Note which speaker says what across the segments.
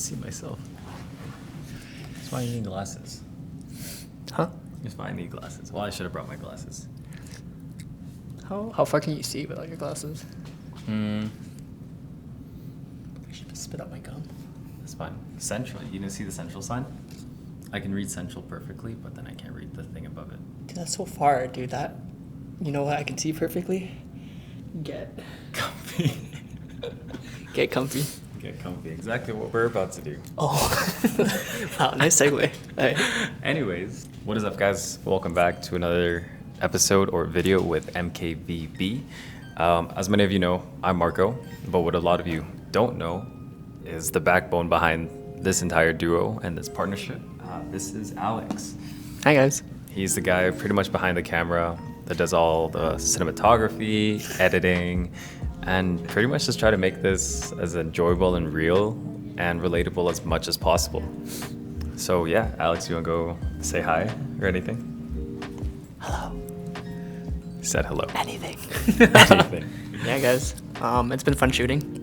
Speaker 1: see myself. That's why you need glasses.
Speaker 2: Huh?
Speaker 1: That's why I need glasses. Well, I should have brought my glasses.
Speaker 2: How far can you see without your glasses?
Speaker 1: Hmm.
Speaker 2: I should just spit out my gum.
Speaker 1: That's fine. Central. You didn't see the central sign? I can read central perfectly, but then I can't read the thing above it.
Speaker 2: Dude, that's so far, dude. That, you know what I can see perfectly? Get
Speaker 1: Comfy.
Speaker 2: Get comfy.
Speaker 1: Get comfy. Exactly what we're about to do.
Speaker 2: Oh. Wow, nice segue. Right.
Speaker 1: Anyways, what is up, guys? Welcome back to another episode or video with MKVB. As many of you know, I'm Marco, but what a lot of you don't know is the backbone behind this entire duo and this partnership. This is Alex.
Speaker 2: Hi, guys.
Speaker 1: He's the guy pretty much behind the camera that does all the cinematography, editing, and pretty much just try to make this as enjoyable and real and relatable as much as possible. So yeah, Alex, you want to go say hi or anything?
Speaker 2: Hello.
Speaker 1: He said hello.
Speaker 2: Anything.
Speaker 1: Anything.
Speaker 2: Yeah, guys. It's been fun shooting.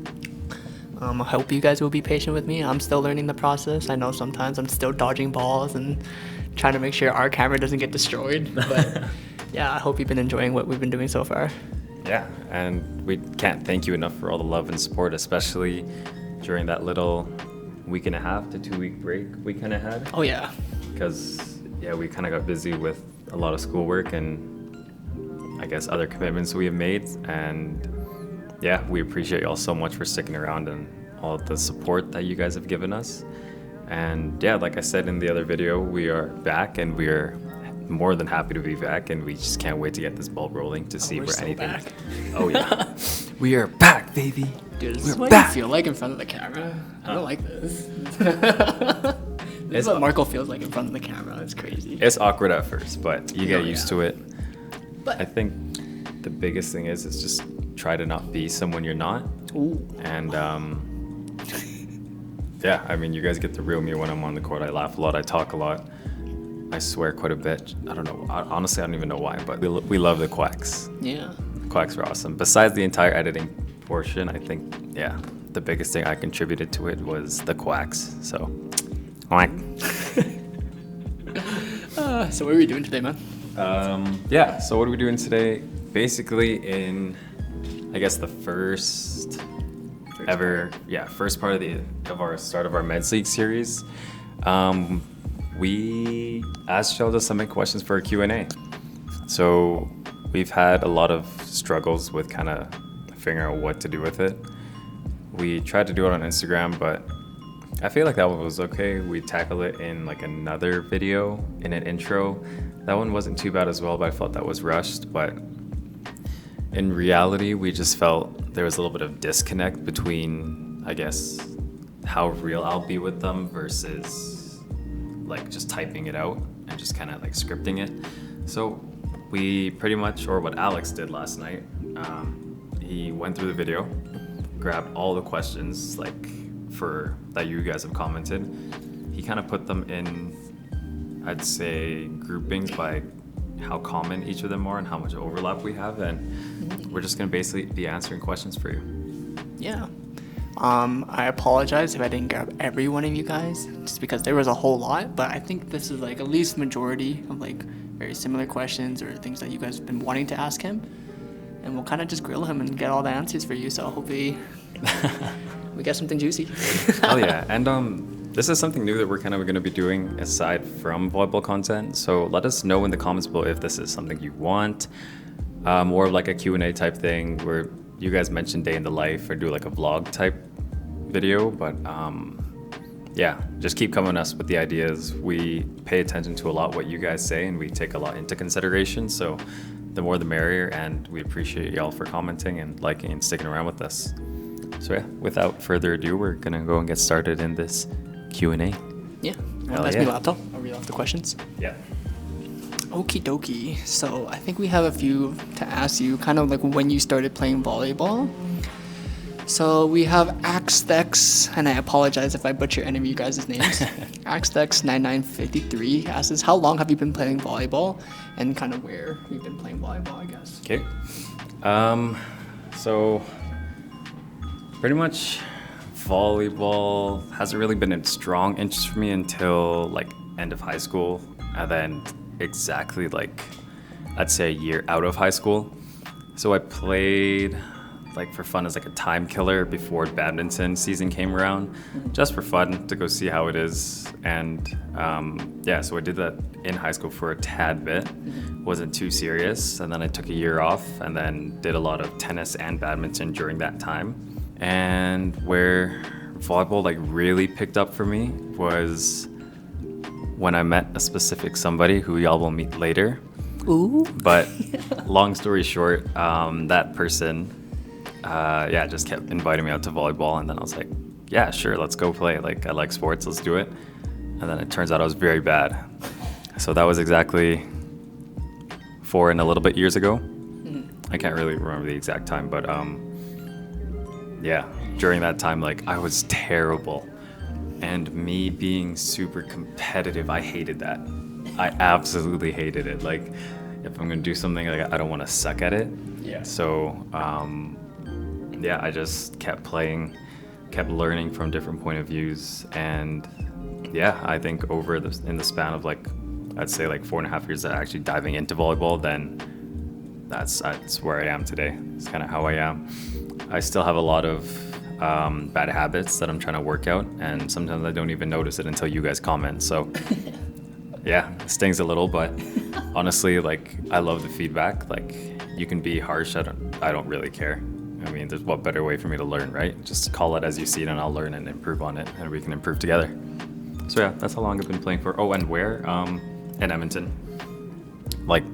Speaker 2: I hope you guys will be patient with me. I'm still learning the process. I know sometimes I'm still dodging balls and trying to make sure our camera doesn't get destroyed. But yeah, I hope you've been enjoying what we've been doing so far.
Speaker 1: Yeah, and we can't thank you enough for all the love and support, especially during that little week and a half to 2 week break we kind of had.
Speaker 2: Oh, yeah.
Speaker 1: Because, yeah, we kind of got busy with a lot of schoolwork and I guess other commitments we have made. And yeah, we appreciate y'all so much for sticking around and all the support that you guys have given us. And yeah, like I said in the other video, we are back and we are more than happy to be back, and we just can't wait to get this ball rolling to see where anything.
Speaker 2: Back.
Speaker 1: Oh yeah, we are back, baby.
Speaker 2: Dude, this is
Speaker 1: We're
Speaker 2: what
Speaker 1: back.
Speaker 2: you feel like in front of the camera. I don't like this. This
Speaker 1: It's
Speaker 2: is what Marco feels like in front of the camera. It's crazy.
Speaker 1: It's awkward at first, but you get
Speaker 2: Oh,
Speaker 1: used
Speaker 2: yeah.
Speaker 1: to it.
Speaker 2: But
Speaker 1: I think the biggest thing is just try to not be someone you're not.
Speaker 2: ooh.
Speaker 1: And yeah, I mean, you guys get the real me when I'm on the court. I laugh a lot. I talk a lot. I swear quite a bit. I don't know. Honestly, I don't even know why, but we love the quacks.
Speaker 2: Yeah.
Speaker 1: Quacks are awesome. Besides the entire editing portion, I think, yeah, the biggest thing I contributed to it was the quacks. So, quack.
Speaker 2: So what are we doing today, man?
Speaker 1: Yeah, so what are we doing today? Basically, in, I guess, the first part of our start of our Men's League series, we asked y'all to submit questions for a Q&A. So we've had a lot of struggles with kind of figuring out what to do with it. We tried to do it on Instagram, but I feel like that one was okay. We tackled it in like another video, in an intro. That one wasn't too bad as well, but I felt that was rushed. But in reality, we just felt there was a little bit of disconnect between, I guess, how real I'll be with them versus like just typing it out and just kind of like scripting it. So we pretty much, or what Alex did last night, he went through the video, grabbed all the questions like that you guys have commented. He kind of put them in, I'd say, groupings by how common each of them are and how much overlap we have, and we're just gonna basically be answering questions for you.
Speaker 2: Yeah. I apologize if I didn't grab every one of you guys, just because there was a whole lot, but I think this is like at least majority of like very similar questions or things that you guys have been wanting to ask him, and we'll kind of just grill him and get all the answers for you, so hopefully we get something juicy.
Speaker 1: Oh yeah, and this is something new that we're kind of going to be doing aside from volleyball content, so let us know in the comments below if this is something you want, more of like a Q&A type thing where you guys mention day in the life or do like a vlog type video. But yeah, just keep coming to us with the ideas. We pay attention to a lot what you guys say and we take a lot into consideration, so the more the merrier, and we appreciate y'all for commenting and liking and sticking around with us. So yeah, without further ado, we're gonna go and get started in this Q&A.
Speaker 2: Yeah.
Speaker 1: Hell
Speaker 2: Pass
Speaker 1: yeah.
Speaker 2: me your laptop. I'll read off the questions.
Speaker 1: Yeah.
Speaker 2: Okie dokie. So I think we have a few to ask you, kind of like when you started playing volleyball. So we have Axtex, and I apologize if I butcher any of you guys' names. Axtex9953 asks, how long have you been playing volleyball, and kind of where you've been playing volleyball, I guess.
Speaker 1: Okay. So pretty much Volleyball hasn't really been a strong interest for me until like end of high school, and then exactly like I'd say a year out of high school. So I played like for fun as like a time killer before badminton season came around, just for fun to go see how it is. And yeah, so I did that in high school for a tad bit. Wasn't too serious, and then I took a year off and then did a lot of tennis and badminton during that time. And where volleyball like really picked up for me was when I met a specific somebody who y'all will meet later.
Speaker 2: Ooh.
Speaker 1: But long story short, that person, yeah, just kept inviting me out to volleyball, and then I was like, yeah, sure, let's go play. Like, I like sports, let's do it. And then it turns out I was very bad. So that was exactly 4 and a little bit years ago. I can't really remember the exact time, but yeah, during that time, like, I was terrible. And me being super competitive, I hated that. I absolutely hated it. Like, if I'm gonna do something, like, I don't want to suck at it.
Speaker 2: Yeah.
Speaker 1: So, yeah, I just kept playing, kept learning from different point of views, and yeah, I think in the span of like, I'd say like 4.5 years of actually diving into volleyball, then that's where I am today. It's kind of how I am. I still have a lot of bad habits that I'm trying to work out, and sometimes I don't even notice it until you guys comment. So yeah, it stings a little, but honestly, like, I love the feedback. Like, you can be harsh. I don't really care. I mean, there's what better way for me to learn, right? Just call it as you see it, and I'll learn and improve on it, and we can improve together. So yeah, that's how long I've been playing for. Oh, and where? In Edmonton. Like,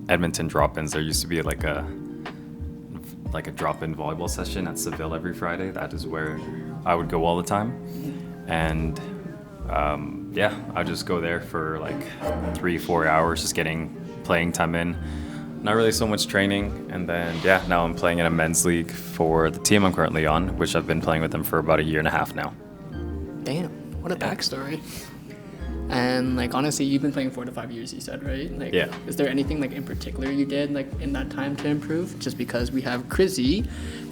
Speaker 1: Edmonton drop-ins. There used to be like a drop-in volleyball session at Seville every Friday. That is where I would go all the time. And yeah, I'd just go there for like 3-4 hours, just getting playing time in. Not really so much training. And then yeah, now I'm playing in a men's league for the team I'm currently on, which I've been playing with them for about 1.5 years now.
Speaker 2: Damn, what a backstory. And like, honestly, you've been playing 4 to 5 years, you said, right? Like,
Speaker 1: yeah.
Speaker 2: Is there anything like in particular you did like in that time to improve? Just because we have Chrissy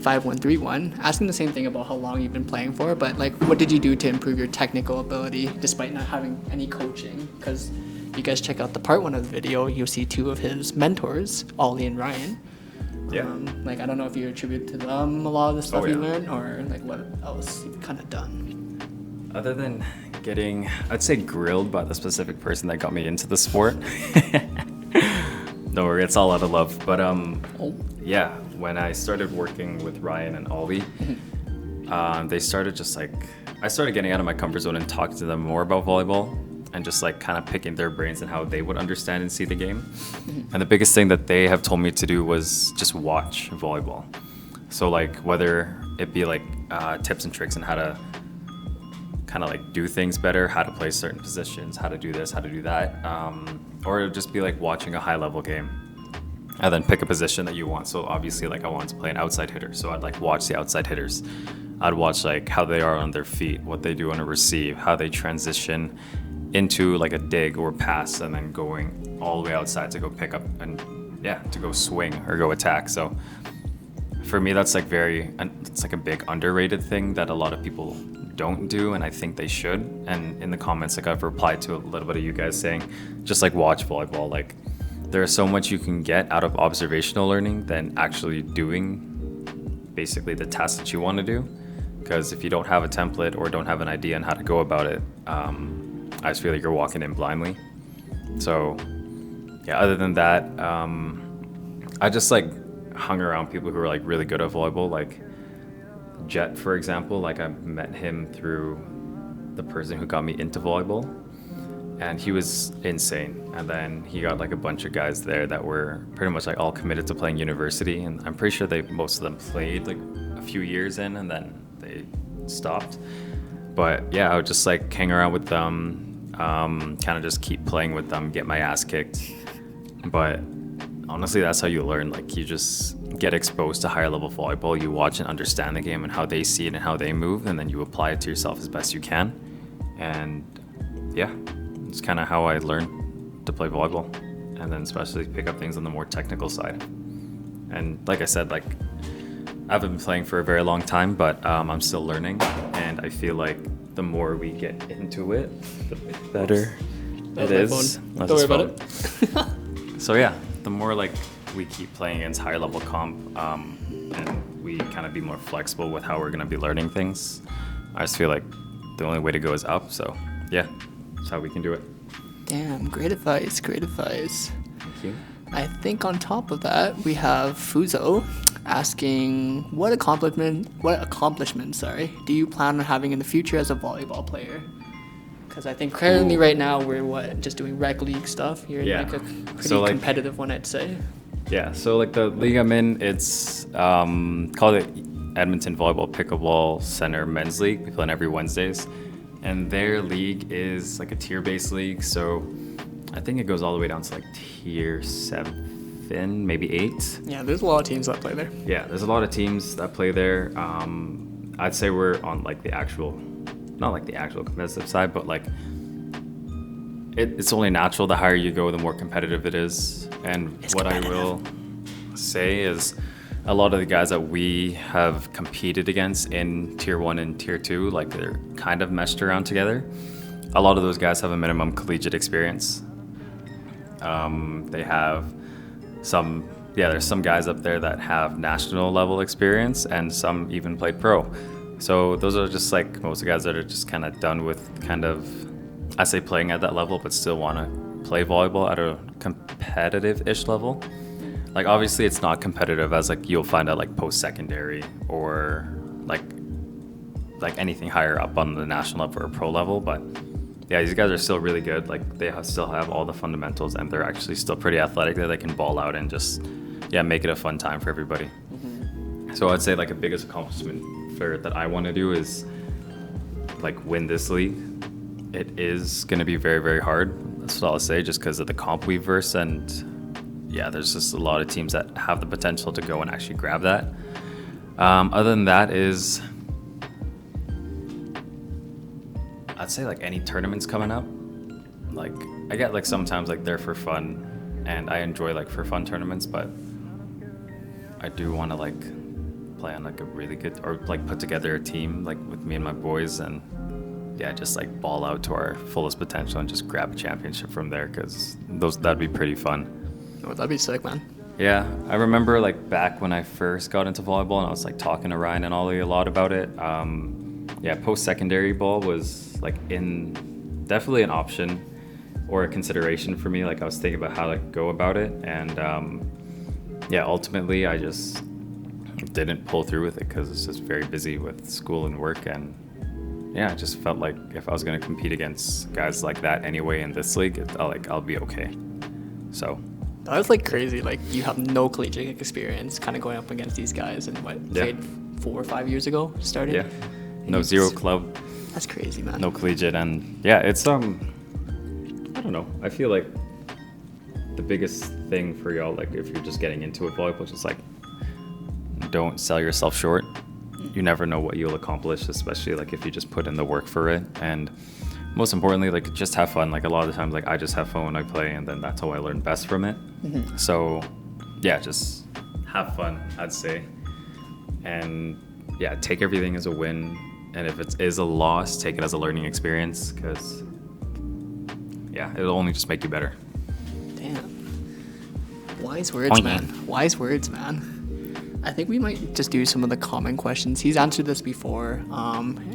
Speaker 2: 5131 asking the same thing about how long you've been playing for, but like, what did you do to improve your technical ability despite not having any coaching? Because you guys check out the part 1 of the video, you'll see 2 of his mentors, Ollie and Ryan.
Speaker 1: Yeah.
Speaker 2: Like, I don't know if you attribute to them a lot of the stuff you
Speaker 1: yeah.
Speaker 2: learned, or like what else you've kind of done.
Speaker 1: Other than getting, I'd say, grilled by the specific person that got me into the sport. No worry, it's all out of love. But yeah, when I started working with Ryan and Ollie, they started just like, I started getting out of my comfort zone and talking to them more about volleyball, and just like kind of picking their brains and how they would understand and see the game. And the biggest thing that they have told me to do was just watch volleyball. So like, whether it be like tips and tricks on how to kind of like do things better, how to play certain positions, how to do this, how to do that, or it'll just be like watching a high level game and then pick a position that you want. So obviously, like, I wanted to play an outside hitter, so I'd like watch the outside hitters. I'd watch like how they are on their feet, what they do on a receive, how they transition into like a dig or pass, and then going all the way outside to go pick up and yeah, to go swing or go attack. So for me, that's like it's like a big underrated thing that a lot of people don't do, and I think they should. And in the comments, like, I've replied to a little bit of you guys saying, just like watch volleyball. Like, there's so much you can get out of observational learning than actually doing basically the task that you want to do. Because if you don't have a template or don't have an idea on how to go about it, I just feel like you're walking in blindly. So yeah, other than that, I just like hung around people who are like really good at volleyball. Like Jet, for example, like I met him through the person who got me into volleyball, and he was insane. And then he got like a bunch of guys there that were pretty much like all committed to playing university, and I'm pretty sure most of them played like a few years in and then they stopped. But yeah, I would just like hang around with them, kind of just keep playing with them, get my ass kicked. But honestly, that's how you learn. Like, you just get exposed to higher level volleyball, you watch and understand the game and how they see it and how they move, and then you apply it to yourself as best you can. And yeah, it's kind of how I learned to play volleyball, and then especially pick up things on the more technical side. And like I said, like, I haven't been playing for a very long time, but I'm still learning, and I feel like the more we get into it, the better it is.
Speaker 2: Don't worry about it.
Speaker 1: So yeah, the more like we keep playing against higher level comp, and we kind of be more flexible with how we're gonna be learning things, I just feel like the only way to go is up. So yeah, that's how we can do it.
Speaker 2: Damn, great advice, great advice.
Speaker 1: Thank you.
Speaker 2: I think on top of that, we have Fuzo asking what accomplishment, do you plan on having in the future as a volleyball player? Because I think currently right now we're just doing rec league stuff. You're in like a pretty competitive one, I'd say.
Speaker 1: Yeah, so like the league I'm in, it's called it Edmonton Volleyball Pickleball Center Men's League. We play on every Wednesdays, and their league is like a tier-based league. So I think it goes all the way down to like tier 7, maybe 8.
Speaker 2: Yeah, there's a lot of teams that play there.
Speaker 1: Yeah, there's a lot of teams that play there. I'd say we're on like the actual, not like the actual competitive side, but like it's only natural. The higher you go, the more competitive it is. And what I will say is a lot of the guys that we have competed against in tier 1 and tier 2, like they're kind of meshed around together. A lot of those guys have a minimum collegiate experience. They have there's some guys up there that have national level experience, and some even played pro. So those are just like most of the guys that are just kind of done with kind of, I say playing at that level, but still want to play volleyball at a competitive-ish level. Like obviously it's not competitive as like you'll find out like post-secondary or like anything higher up on the national level or pro level, but yeah, these guys are still really good. Like they still have all the fundamentals, and they're actually still pretty athletic that they can ball out and just make it a fun time for everybody. Mm-hmm. So I'd say like a biggest accomplishment that I want to do is like win this league. It is going to be very, very hard. That's what I'll say, just because of the comp we verse, and there's just a lot of teams that have the potential to go and actually grab that. Other than that is, I'd say like any tournaments coming up. Like I get like sometimes like they're for fun, and I enjoy like for fun tournaments, but I do want to like play on like a really good, or like put together a team like with me and my boys, and just like ball out to our fullest potential and just grab a championship from there, because that'd be pretty fun.
Speaker 2: Oh, that'd be sick, man. Yeah,
Speaker 1: I remember like back when I first got into volleyball, and I was like talking to Ryan and Ollie a lot about it. Post-secondary ball was like definitely an option or a consideration for me. Like I was thinking about how to go about it, and ultimately I just didn't pull through with it because it's just very busy with school and work, and I just felt like if I was going to compete against guys like that anyway in this league, I'll be okay. So
Speaker 2: that was like crazy. Like you have no collegiate experience, kind of going up against these guys, and played 4 or 5 years ago, started.
Speaker 1: Yeah, no zero club.
Speaker 2: That's crazy, man.
Speaker 1: No collegiate, and it's I don't know. I feel like the biggest thing for y'all, like if you're just getting into it, volleyball, just like don't sell yourself short. You never know what you'll accomplish, especially like if you just put in the work for it. And most importantly, like just have fun. Like a lot of the times, like I just have fun when I play, and then that's how I learn best from it. Mm-hmm. So just have fun, I'd say. And take everything as a win. And if it is a loss, take it as a learning experience, because it'll only just make you better.
Speaker 2: Damn. Wise words, man. Wise words, man. I think we might just do some of the common questions. He's answered this before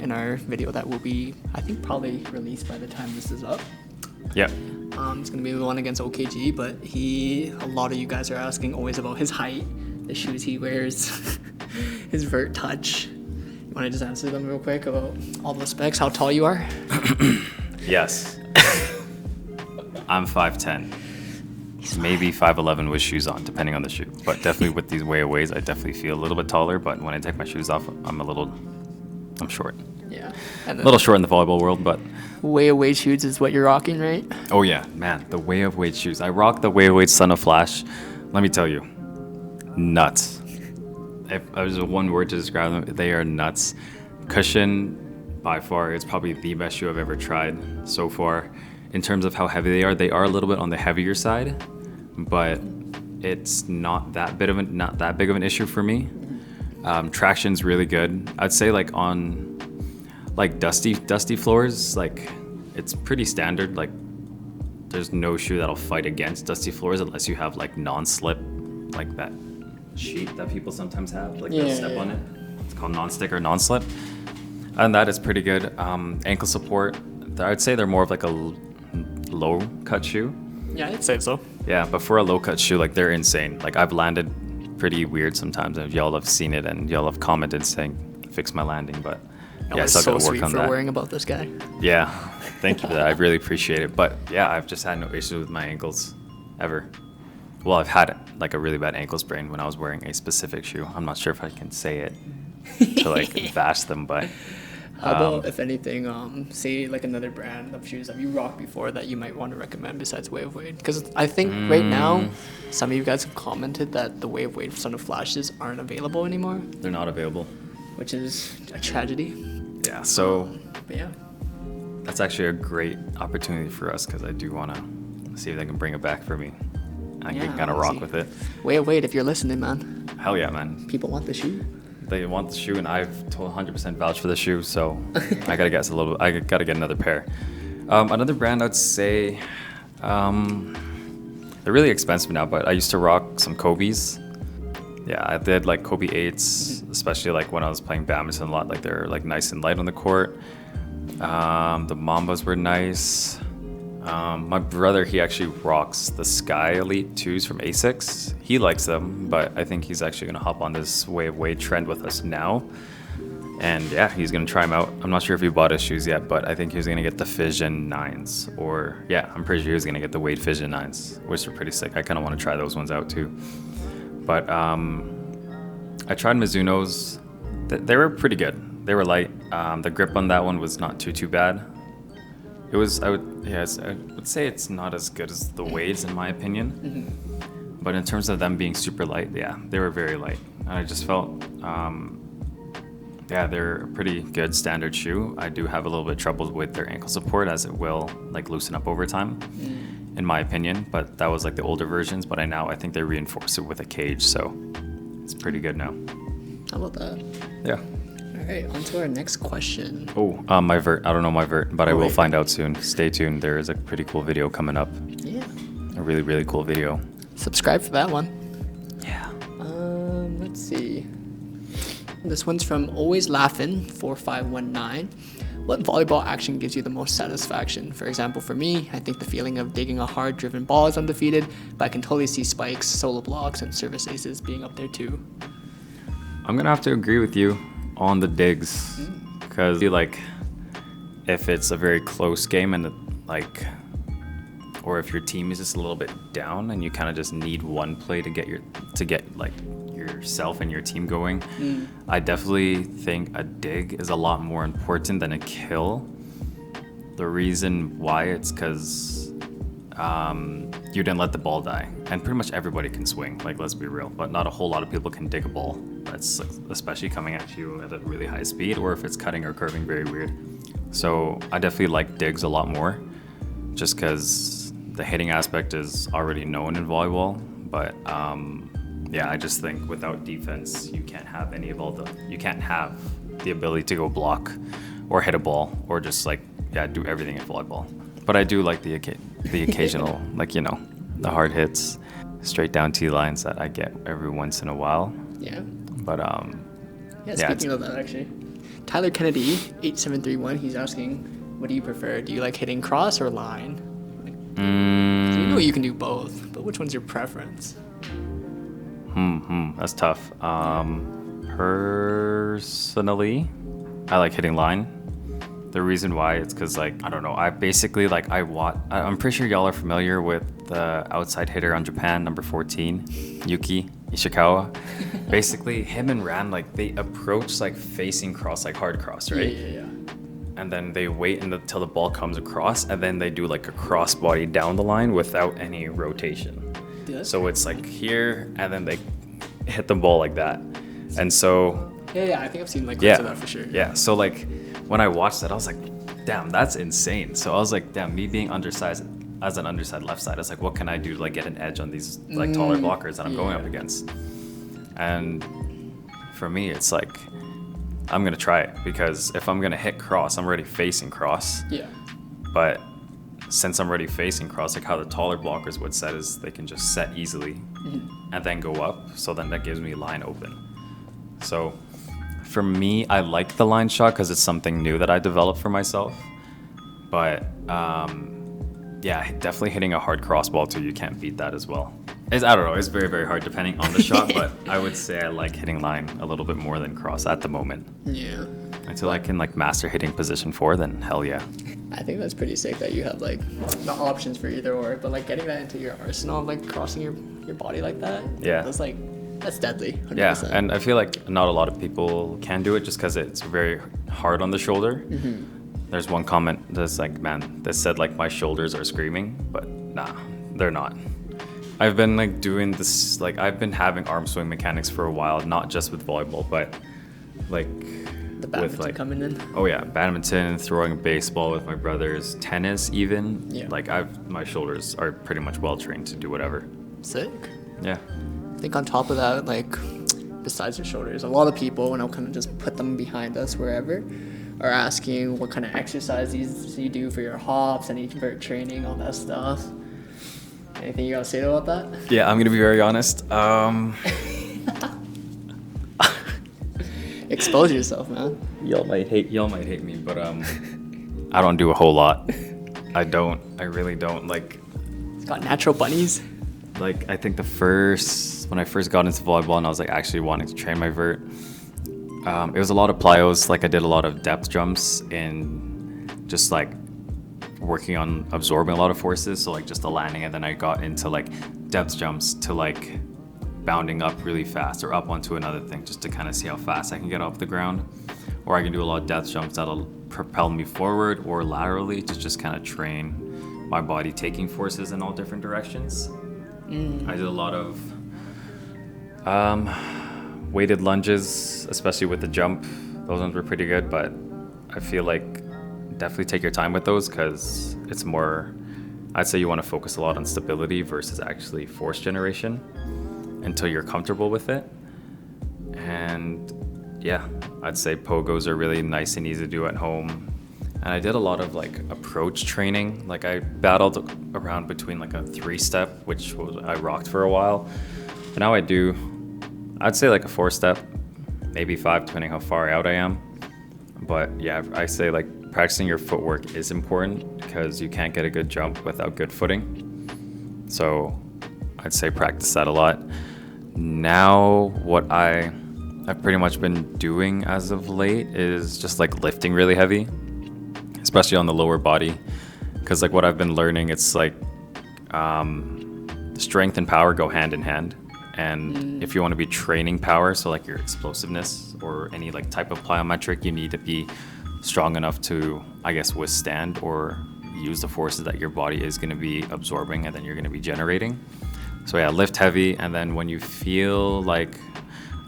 Speaker 2: in our video that will be, I think, probably released by the time this is up.
Speaker 1: Yeah.
Speaker 2: It's going to be the one against OKG, but a lot of you guys are asking always about his height, the shoes he wears, his vert touch. You want to just answer them real quick about all the specs, how tall you are?
Speaker 1: Yes. I'm 5'10". Maybe 5'11" with shoes on, depending on the shoe. But definitely with these wayaways, I definitely feel a little bit taller. But when I take my shoes off, I'm short.
Speaker 2: Yeah.
Speaker 1: A little short in the volleyball world, but...
Speaker 2: Wayaway shoes is what you're rocking, right?
Speaker 1: Oh yeah, man, the Wayaway shoes. I rock the Wayaway Son of Flash. Let me tell you, nuts. If I was one word to describe them, they are nuts. Cushion, by far, it's probably the best shoe I've ever tried so far. In terms of how heavy they are a little bit on the heavier side, but it's not that big of an issue for me. Traction's really good. I'd say like on like dusty floors, like it's pretty standard. Like there's no shoe that'll fight against dusty floors unless you have like non-slip, like that sheet that people sometimes have, like they'll step on it. It's called non-stick or non-slip. And that is pretty good. Ankle support, I'd say they're more of like a low cut shoe.
Speaker 2: Yeah, I'd say so.
Speaker 1: Yeah, but for a low cut shoe, like they're insane. Like I've landed pretty weird sometimes, and y'all have seen it, and y'all have commented saying, "Fix my landing." But yeah, I still
Speaker 2: so
Speaker 1: gotta work
Speaker 2: sweet
Speaker 1: on
Speaker 2: for
Speaker 1: that.
Speaker 2: worrying about this guy.
Speaker 1: Yeah, thank you for that. I really appreciate it. But yeah, I've just had no issues with my ankles ever. Well, I've had like a really bad ankle sprain when I was wearing a specific shoe. I'm not sure if I can say it to like bash them, but.
Speaker 2: How about, if anything, say like another brand of shoes that you rocked before that you might want to recommend besides Wave Wade? Because I think right now, some of you guys have commented that the Wave Wade Son of Flashes aren't available anymore.
Speaker 1: They're not available.
Speaker 2: Which is a tragedy.
Speaker 1: Yeah, so
Speaker 2: But yeah.
Speaker 1: that's actually a great opportunity for us because I do want to see if they can bring it back for me. I can kind of rock with it.
Speaker 2: Wave Wade, if you're listening, man.
Speaker 1: Hell yeah, man.
Speaker 2: People want the shoe.
Speaker 1: They want the shoe, and I've told 100% vouch for the shoe, so I gotta get I gotta get another pair. Another brand I'd say, they're really expensive now, but I used to rock some Kobe's. Yeah, I did like Kobe 8s, especially like when I was playing badminton a lot. Like they're like nice and light on the court. The Mambas were nice. My brother, he actually rocks the Sky Elite 2s from Asics. He likes them, but I think he's actually going to hop on this Wave trend with us now. And yeah, he's going to try them out. I'm not sure if he bought his shoes yet, but I think he was going to get the Fission 9s. Or yeah, I'm pretty sure he was going to get the Wade Fission 9s, which are pretty sick. I kind of want to try those ones out too. But I tried Mizuno's. They were pretty good. They were light. The grip on that one was not too bad. It was, I would say it's not as good as the Wades in my opinion. Mm-hmm. But in terms of them being super light, yeah, they were very light. And I just felt, yeah, they're a pretty good standard shoe. I do have a little bit of trouble with their ankle support as it will like loosen up over time, in my opinion. But that was like the older versions, but I think they reinforce it with a cage, so it's pretty good now.
Speaker 2: How about that?
Speaker 1: Yeah.
Speaker 2: All right, on to our next question.
Speaker 1: Oh, my Vert. I don't know my Vert, but I will find out soon. Stay tuned. There is a pretty cool video coming up.
Speaker 2: Yeah.
Speaker 1: A really, really cool video.
Speaker 2: Subscribe for that one.
Speaker 1: Yeah.
Speaker 2: Let's see. This one's from Always Laughin' 4519. What volleyball action gives you the most satisfaction? For example, for me, I think the feeling of digging a hard-driven ball is undefeated, but I can totally see spikes, solo blocks, and service aces being up there too.
Speaker 1: I'm gonna have to agree with you on the digs, because like if it's a very close game and like, or if your team is just a little bit down and you kind of just need one play to get like yourself and your team going, I definitely think a dig is a lot more important than a kill. The reason why, it's because you didn't let the ball die, and pretty much everybody can swing, like let's be real, but not a whole lot of people can dig a ball that's especially coming at you at a really high speed, or if it's cutting or curving very weird. So I definitely like digs a lot more, just because the hitting aspect is already known in volleyball. But yeah, I just think without defense, you can't have the ability to go block or hit a ball or just like do everything in volleyball. But I do like the occasional like, you know, the hard hits, straight down T lines that I get every once in a while.
Speaker 2: Yeah.
Speaker 1: But
Speaker 2: speaking of that, actually, Tyler Kennedy 8731, he's asking, what do you prefer? Do you like hitting cross or line? So you know you can do both, but which one's your preference?
Speaker 1: That's tough. Personally, I like hitting line. The reason why, it's because like, I don't know, I basically like I'm pretty sure y'all are familiar with the outside hitter on Japan, number 14, Yuki Ishikawa. Basically him and Ran, like they approach like facing cross, like hard cross, right?
Speaker 2: Yeah.
Speaker 1: And then they wait until the ball comes across, and then they do like a cross body down the line without any rotation. So it's like here, and then they hit the ball like that. And so
Speaker 2: yeah, I think I've seen like clips of that for sure.
Speaker 1: Yeah, so like when I watched that, I was like, damn, that's insane. So I was like, damn, me being undersized as an underside left side, I was like, what can I do to like get an edge on these like taller blockers that I'm going up against? And for me, it's like, I'm going to try it because if I'm going to hit cross, I'm already facing cross.
Speaker 2: Yeah.
Speaker 1: But since I'm already facing cross, like how the taller blockers would set is they can just set easily and then go up. So then that gives me line open. So for me, I like the line shot because it's something new that I developed for myself. But yeah, definitely hitting a hard crossball too, you can't beat that as well. I don't know, it's very, very hard depending on the shot, but I would say I like hitting line a little bit more than cross at the moment.
Speaker 2: Yeah.
Speaker 1: Until I can like master hitting position 4, then hell yeah.
Speaker 2: I think that's pretty sick that you have like the options for either or, but like getting that into your arsenal, like crossing your body like that.
Speaker 1: Yeah.
Speaker 2: That's deadly. 100%.
Speaker 1: Yeah, and I feel like not a lot of people can do it just because it's very hard on the shoulder. There's one comment that's like, man, that said like my shoulders are screaming, but nah, they're not. I've been like doing this, like I've been having arm swing mechanics for a while, not just with volleyball, but like
Speaker 2: The badminton
Speaker 1: with like
Speaker 2: coming in.
Speaker 1: Oh yeah, badminton, throwing baseball with my brothers, tennis even.
Speaker 2: Yeah.
Speaker 1: Like my shoulders are pretty much well trained to do whatever.
Speaker 2: Sick.
Speaker 1: Yeah.
Speaker 2: I think on top of that, like besides your shoulders, a lot of people, and I'll kind of just put them behind us wherever, are asking what kind of exercises you do for your hops, any vert training, all that stuff. Anything you gotta say about that?
Speaker 1: Yeah, I'm gonna be very honest.
Speaker 2: Expose yourself, man.
Speaker 1: Y'all might hate me, but I don't do a whole lot. I really don't. Like
Speaker 2: It's got natural bunnies.
Speaker 1: Like I think when I first got into volleyball and I was like actually wanting to train my vert, it was a lot of plyos. Like I did a lot of depth jumps and just like working on absorbing a lot of forces. So like just the landing, and then I got into like depth jumps to like bounding up really fast or up onto another thing just to kind of see how fast I can get off the ground. Or I can do a lot of depth jumps that'll propel me forward or laterally to just kind of train my body taking forces in all different directions. I did a lot of weighted lunges, especially with the jump. Those ones were pretty good, but I feel like definitely take your time with those because it's more, I'd say you want to focus a lot on stability versus actually force generation until you're comfortable with it. And yeah, I'd say pogos are really nice and easy to do at home. And I did a lot of like approach training. Like I battled around between like a 3-step, which I rocked for a while. But now I'd say like a 4-step, maybe 5, depending how far out I am. But yeah, I say like practicing your footwork is important because you can't get a good jump without good footing. So I'd say practice that a lot. Now what I've pretty much been doing as of late is just like lifting really heavy, especially on the lower body, because like what I've been learning, it's like strength and power go hand in hand. And if you want to be training power, so like your explosiveness or any like type of plyometric, you need to be strong enough to, I guess, withstand or use the forces that your body is going to be absorbing and then you're going to be generating. So yeah, lift heavy, and then when you feel like,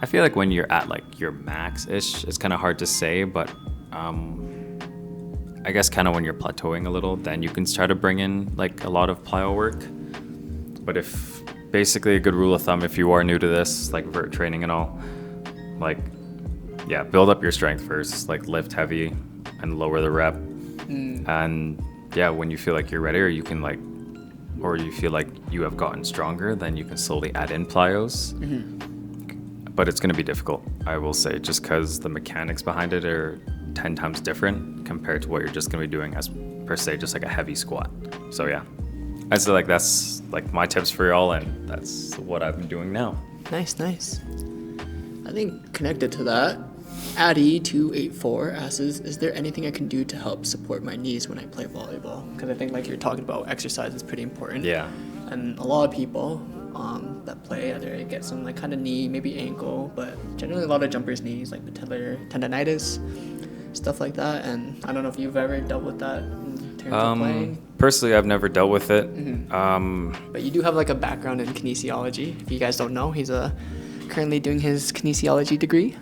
Speaker 1: I feel like when you're at like your max-ish, it's kind of hard to say, but I guess kind of when you're plateauing a little, then you can try to bring in like a lot of plyo work. But if basically a good rule of thumb, if you are new to this, like vert training and all, like yeah, build up your strength first, like lift heavy and lower the rep. And yeah, when you feel like you're ready, or you can like, or you feel like you have gotten stronger, then you can slowly add in plyos. But it's going to be difficult, I will say, just because the mechanics behind it are 10 times different compared to what you're just going to be doing as per se just like a heavy squat. So yeah, I'd say like that's like my tips for y'all, and that's what I've been doing now.
Speaker 2: Nice. I think connected to that, Addy284 asks, is there anything I can do to help support my knees when I play volleyball? Because I think like you're talking about exercise is pretty important.
Speaker 1: Yeah.
Speaker 2: And a lot of people that play either get some like kind of knee, maybe ankle, but generally a lot of jumpers' knees, like patellar tendonitis, stuff like that. And I don't know if you've ever dealt with that in terms of playing.
Speaker 1: Personally, I've never dealt with it.
Speaker 2: But you do have like a background in kinesiology. If you guys don't know, he's currently doing his kinesiology degree.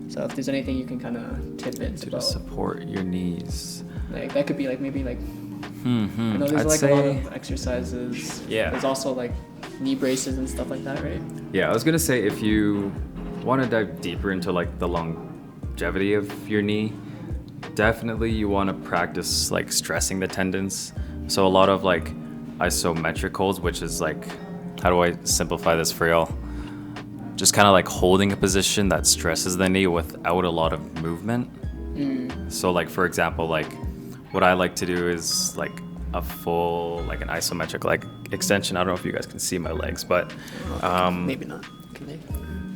Speaker 2: So if there's anything you can kind of tip in
Speaker 1: To support your knees.
Speaker 2: like that could be like maybe like I know there's
Speaker 1: I'd
Speaker 2: like
Speaker 1: say,
Speaker 2: a lot of exercises.
Speaker 1: Yeah.
Speaker 2: There's also like knee braces and stuff like that, right?
Speaker 1: Yeah, I was gonna say if you want to dive deeper into like the longevity of your knee, definitely you want to practice like stressing the tendons. So a lot of like isometric holds, which is like, how do I simplify this for y'all? Just kind of like holding a position that stresses the knee without a lot of movement. So like, for example, like what I like to do is like a full, like an isometric like extension. I don't know if you guys can see my legs, but
Speaker 2: maybe not. Can they?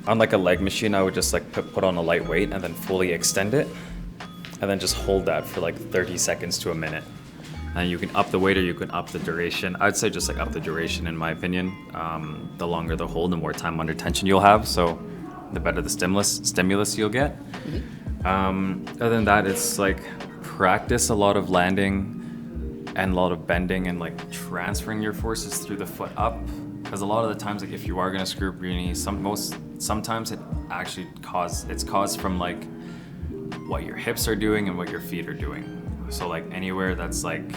Speaker 1: On like a leg machine, I would just like put on a light weight and then fully extend it and then just hold that for like 30 seconds to a minute. And you can up the weight or you can up the duration. I'd say just like up the duration in my opinion. The longer the hold, the more time under tension you'll have. So the better the stimulus you'll get. Other than that, it's like practice a lot of landing and a lot of bending and like transferring your forces through the foot up. Because a lot of the times, like if you are gonna screw up your knee, sometimes it actually it's caused from like what your hips are doing and what your feet are doing. So like anywhere that's like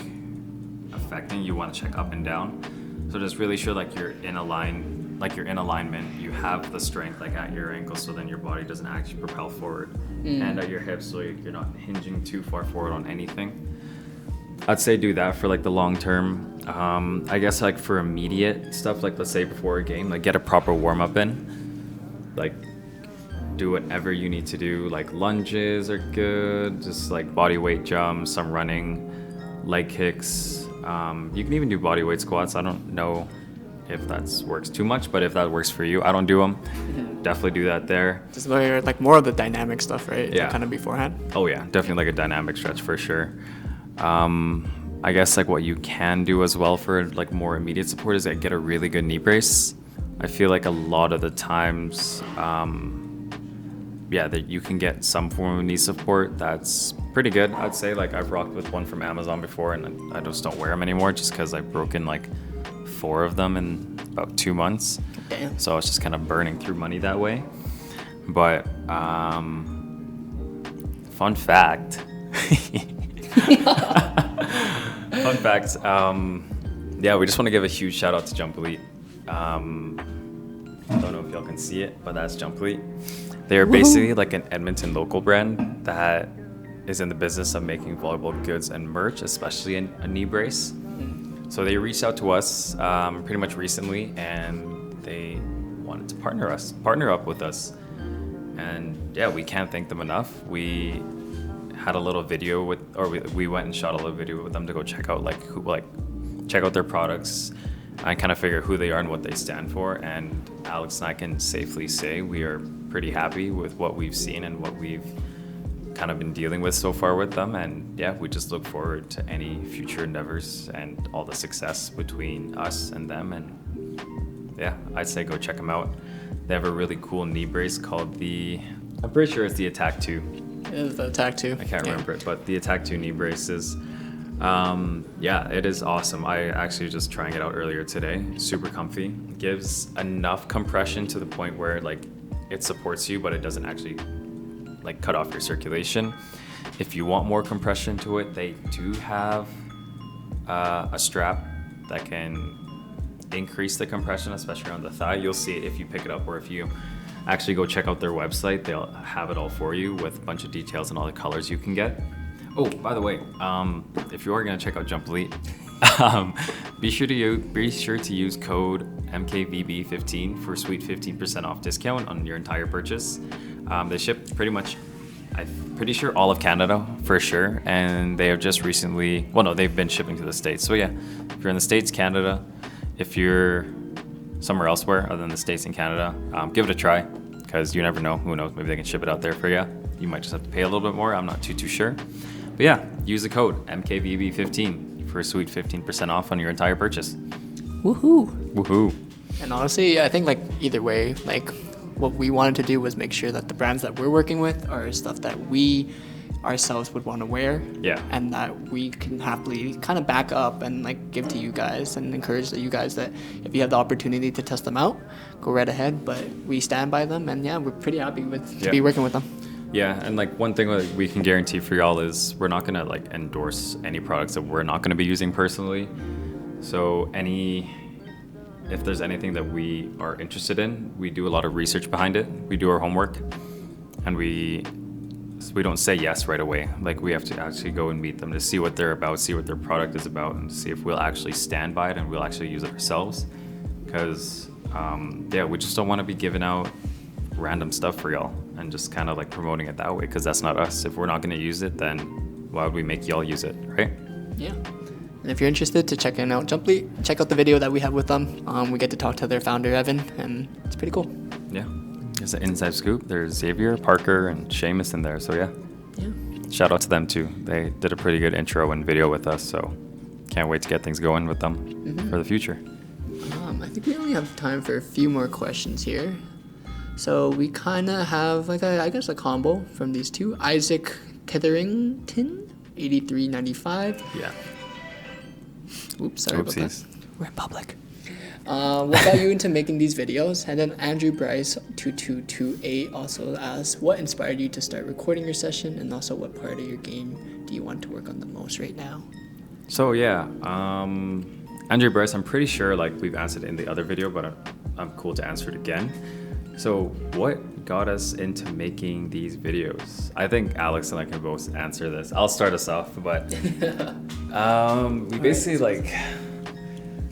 Speaker 1: affecting, you want to check up and down. So just really sure like you're in alignment, you have the strength like at your ankles, so then your body doesn't actually propel forward, and at your hips, so you're not hinging too far forward on anything. I'd say do that for like the long term. I guess like for immediate stuff, like let's say before a game, like get a proper warm up in, like do whatever you need to do. Like lunges are good, just like body weight jumps, some running, leg kicks. You can even do body weight squats. I don't know if that works too much, but if that works for you, I don't do them. Definitely do that there.
Speaker 2: Just like more of the dynamic stuff, right?
Speaker 1: Yeah.
Speaker 2: Kind of beforehand.
Speaker 1: Oh yeah, definitely like a dynamic stretch for sure. I guess like what you can do as well for like more immediate support is like get a really good knee brace. I feel like a lot of the times, that you can get some form of knee support that's pretty good. I'd say like I've rocked with one from Amazon before, and I just don't wear them anymore just because I've broken like 4 of them in about 2 months.
Speaker 2: Damn.
Speaker 1: So I was just kind of burning through money that way. But fun fact. Fun fact. We just want to give a huge shout out to Jumplete. I don't know if y'all can see it, but that's Jumplete. They're basically like an Edmonton local brand that is in the business of making volleyball goods and merch, especially a knee brace. So they reached out to us pretty much recently, and they wanted to partner up with us. And yeah, we can't thank them enough. We had a little video we went and shot a little video with them to go check out check out their products and kind of figure who they are and what they stand for. And Alex and I can safely say we are pretty happy with what we've seen and what we've kind of been dealing with so far with them. And yeah, we just look forward to any future endeavors and all the success between us and them. And yeah, I'd say go check them out. They have a really cool knee brace called I'm pretty sure it's the Attack 2.
Speaker 2: It is the Attack 2.
Speaker 1: I can't remember it, but the Attack 2 knee braces. It is awesome. I actually just trying it out earlier today. Super comfy. Gives enough compression to the point where like it supports you, but it doesn't actually like cut off your circulation. If you want more compression to it, they do have a strap that can increase the compression, especially on the thigh. You'll see it if you pick it up, or if you actually go check out their website, they'll have it all for you with a bunch of details and all the colors you can get. Oh, by the way, if you are gonna check out Jumplete, be sure to use code MKVB15 for a sweet 15% off discount on your entire purchase. They ship pretty much, I'm pretty sure all of Canada for sure, and they have just recently, they've been shipping to the States. So yeah, if you're in the States, Canada, if you're somewhere elsewhere other than the States and Canada, give it a try, because you never know. Who knows? Maybe they can ship it out there for you. You might just have to pay a little bit more. I'm not too sure. But yeah, use the code MKVB15 for a sweet 15% off on your entire purchase. Woohoo.
Speaker 2: And honestly, I think like either way, like what we wanted to do was make sure that the brands that we're working with are stuff that we ourselves would want to wear.
Speaker 1: Yeah.
Speaker 2: And that we can happily kind of back up and like give to you guys and encourage you guys that if you have the opportunity to test them out, go right ahead. But we stand by them, and yeah, we're pretty happy to be working with them.
Speaker 1: Yeah, and like one thing that we can guarantee for y'all is we're not gonna like endorse any products that we're not gonna be using personally. So any if there's anything that we are interested in, we do a lot of research behind it. We do our homework, and we don't say yes right away. Like, we have to actually go and meet them to see what they're about, see what their product is about, and see if we'll actually stand by it and we'll actually use it ourselves. Because we just don't want to be giving out random stuff for y'all and just kind of like promoting it that way, because that's not us. If we're not going to use it, then why would we make y'all use it, right?
Speaker 2: Yeah. And if you're interested to checking out Jumplete, check out the video that we have with them. We get to talk to their founder, Evan, and it's pretty cool.
Speaker 1: Yeah. There's an inside scoop. There's Xavier, Parker, and Seamus in there. So yeah. Shout out to them too. They did a pretty good intro and video with us. So can't wait to get things going with them for the future.
Speaker 2: I think we only have time for a few more questions here. So we kind of have like a combo from these two. Isaac Ketherington, 8395.
Speaker 1: Yeah.
Speaker 2: Oops, sorry about that.
Speaker 1: Oopsies.
Speaker 2: We're in public. What got you into making these videos? And then Andrew Bryce 2228 also asks, what inspired you to start recording your session, and also what part of your game do you want to work on the most right now?
Speaker 1: So yeah, Andrew Bryce, I'm pretty sure like we've answered in the other video, but I'm cool to answer it again. So what got us into making these videos? I think Alex and I can both answer this. I'll start us off, but we basically like,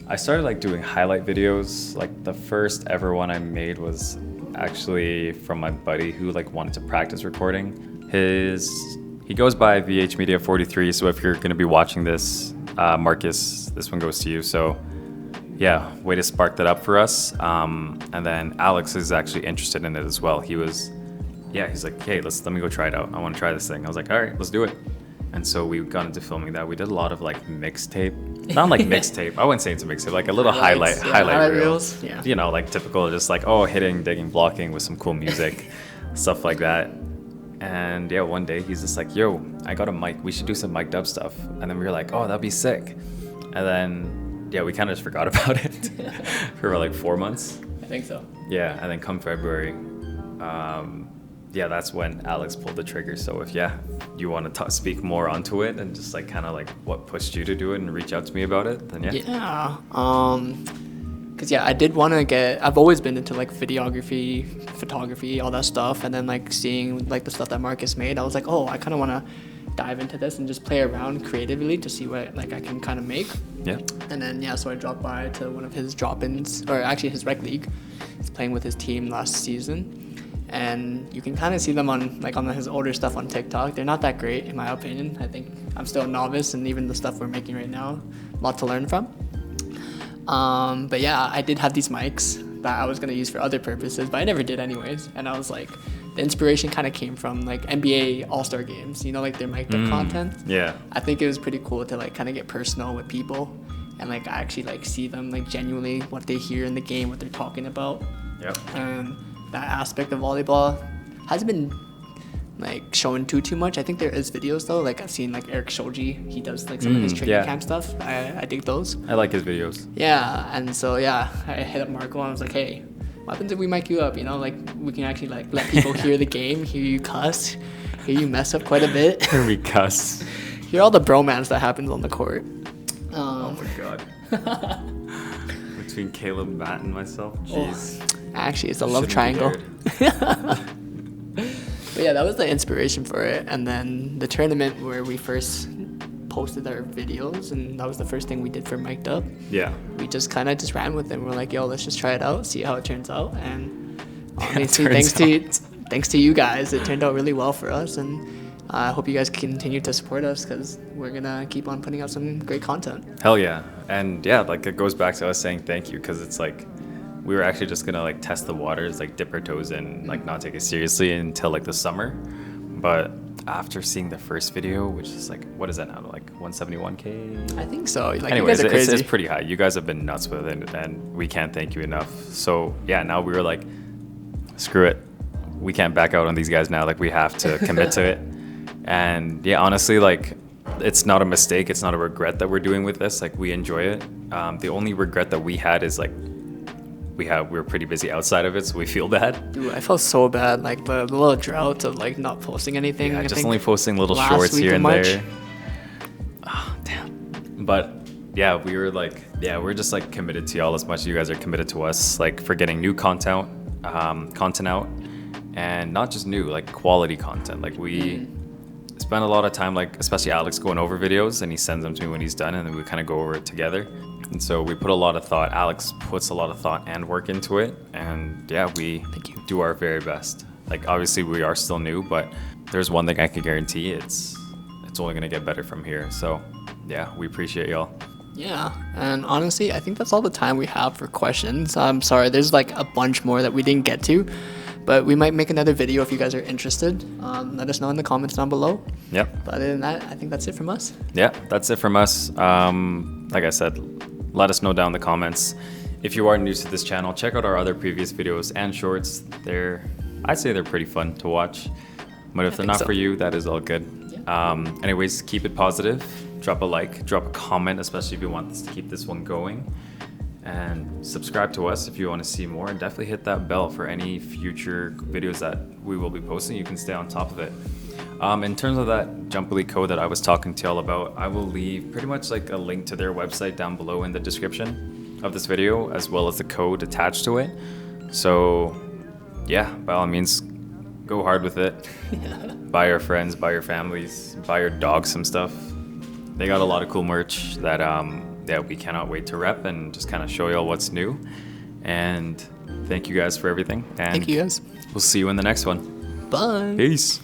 Speaker 1: I started like doing highlight videos. Like the first ever one I made was actually from my buddy who like wanted to practice recording. He goes by VH Media 43, so if you're gonna be watching this, Marcus, this one goes to you. So yeah, way to spark that up for us. And then Alex is actually interested in it as well. He's like, hey, let me go try it out. I want to try this thing. I was like, all right, let's do it. And so we got into filming that. We did a lot of like mixtape, not like mixtape. I wouldn't say it's a mixtape, like a little highlight reels.
Speaker 2: Yeah.
Speaker 1: You know, like typical, just like, hitting, digging, blocking with some cool music, stuff like that. And yeah, one day he's just like, yo, I got a mic. We should do some mic'd up stuff. And then we were like, oh, that'd be sick. And then, yeah, we kind of just forgot about it for like 4 months.
Speaker 2: I think so.
Speaker 1: Yeah, and then come February, that's when Alex pulled the trigger. So if you want to speak more onto it and just like kind of like what pushed you to do it and reach out to me about it, then
Speaker 2: yeah. Because I did want to I've always been into like videography, photography, all that stuff, and then like seeing like the stuff that Marcus made, I was like, oh, I kind of want to dive into this and just play around creatively to see what like I can kind of make.
Speaker 1: Yeah.
Speaker 2: And then so I dropped by to one of his drop-ins, or actually his rec league. He's playing with his team last season, and you can kind of see them on his older stuff on TikTok. They're not that great in my opinion. I think I'm still a novice, and even the stuff we're making right now, a lot to learn from. But yeah, I did have these mics that I was gonna use for other purposes, but I never did anyways. And I was like, the inspiration kind of came from like NBA All-Star games, like their mic'd up content.
Speaker 1: Yeah.
Speaker 2: I think it was pretty cool to like kind of get personal with people and like actually like see them like genuinely what they hear in the game, what they're talking about.
Speaker 1: Yep.
Speaker 2: And that aspect of volleyball hasn't been like shown too much. I think there is videos though. Like I've seen like Eric Shoji, he does like some of his training camp stuff. I dig those.
Speaker 1: I like his videos.
Speaker 2: Yeah, and so I hit up Marco and I was like, hey, what happens if we mic you up? Like we can actually like let people hear the game, hear you cuss, hear you mess up quite a bit.
Speaker 1: Hear me cuss.
Speaker 2: Hear all the bromance that happens on the court.
Speaker 1: Oh my god. Between Caleb, Matt, and myself, jeez.
Speaker 2: Actually, it's a love triangle. But yeah, that was the inspiration for it. And then the tournament where we first posted our videos, and that was the first thing we did for Mic'd Up.
Speaker 1: Yeah.
Speaker 2: We just kind of just ran with it. We're like, yo, let's just try it out, see how it turns out. And honestly, thanks to you guys, it turned out really well for us. And I hope you guys continue to support us, because we're going to keep on putting out some great content.
Speaker 1: Hell yeah. And yeah, like it goes back to us saying thank you, because it's like we were actually just going to like test the waters, like dip our toes in, like not take it seriously until like the summer. But after seeing the first video, which is like, what is that now? Like 171K?
Speaker 2: I think so. Like,
Speaker 1: anyways,
Speaker 2: you guys are crazy.
Speaker 1: It's pretty high. You guys have been nuts with it, and we can't thank you enough. So yeah, now we were like, screw it. We can't back out on these guys now. Like we have to commit to it. And yeah, honestly, like it's not a mistake. It's not a regret that we're doing with this. Like we enjoy it. The only regret that we had is like, we were pretty busy outside of it, so we feel bad.
Speaker 2: Dude, I felt so bad, like the little drought of like not posting anything.
Speaker 1: Yeah, just only posting little shorts here and there. Oh, damn. But yeah, we were like, yeah, we're just like committed to y'all as much as you guys are committed to us, like for getting new content out, and not just new, like quality content. Like we spend a lot of time, like especially Alex going over videos, and he sends them to me when he's done, and then we kind of go over it together. And so we put a lot of thought. Alex puts a lot of thought and work into it, and yeah, we do our very best. Like obviously we are still new, but there's one thing I can guarantee: it's only gonna get better from here. So yeah, we appreciate y'all.
Speaker 2: Yeah, and honestly, I think that's all the time we have for questions. I'm sorry, there's like a bunch more that we didn't get to, but we might make another video if you guys are interested. Let us know in the comments down below.
Speaker 1: Yep.
Speaker 2: But other than that, I think that's it from us.
Speaker 1: Yeah, that's it from us. Like I said, let us know down in the comments. If you are new to this channel, check out our other previous videos and shorts. I'd say they're pretty fun to watch. But if they're not for you, that is all good. Yeah. Anyways, keep it positive. Drop a like, drop a comment, especially if you want us to keep this one going. And subscribe to us if you want to see more. And definitely hit that bell for any future videos that we will be posting. You can stay on top of it. In terms of that Jumplete code that I was talking to y'all about, I will leave pretty much like a link to their website down below in the description of this video, as well as the code attached to it. So yeah, by all means, go hard with it. Buy your friends, buy your families, buy your dogs some stuff. They got a lot of cool merch that we cannot wait to rep and just kind of show y'all what's new. And thank you guys for everything. And
Speaker 2: thank you guys.
Speaker 1: We'll see you in the next one.
Speaker 2: Bye.
Speaker 1: Peace.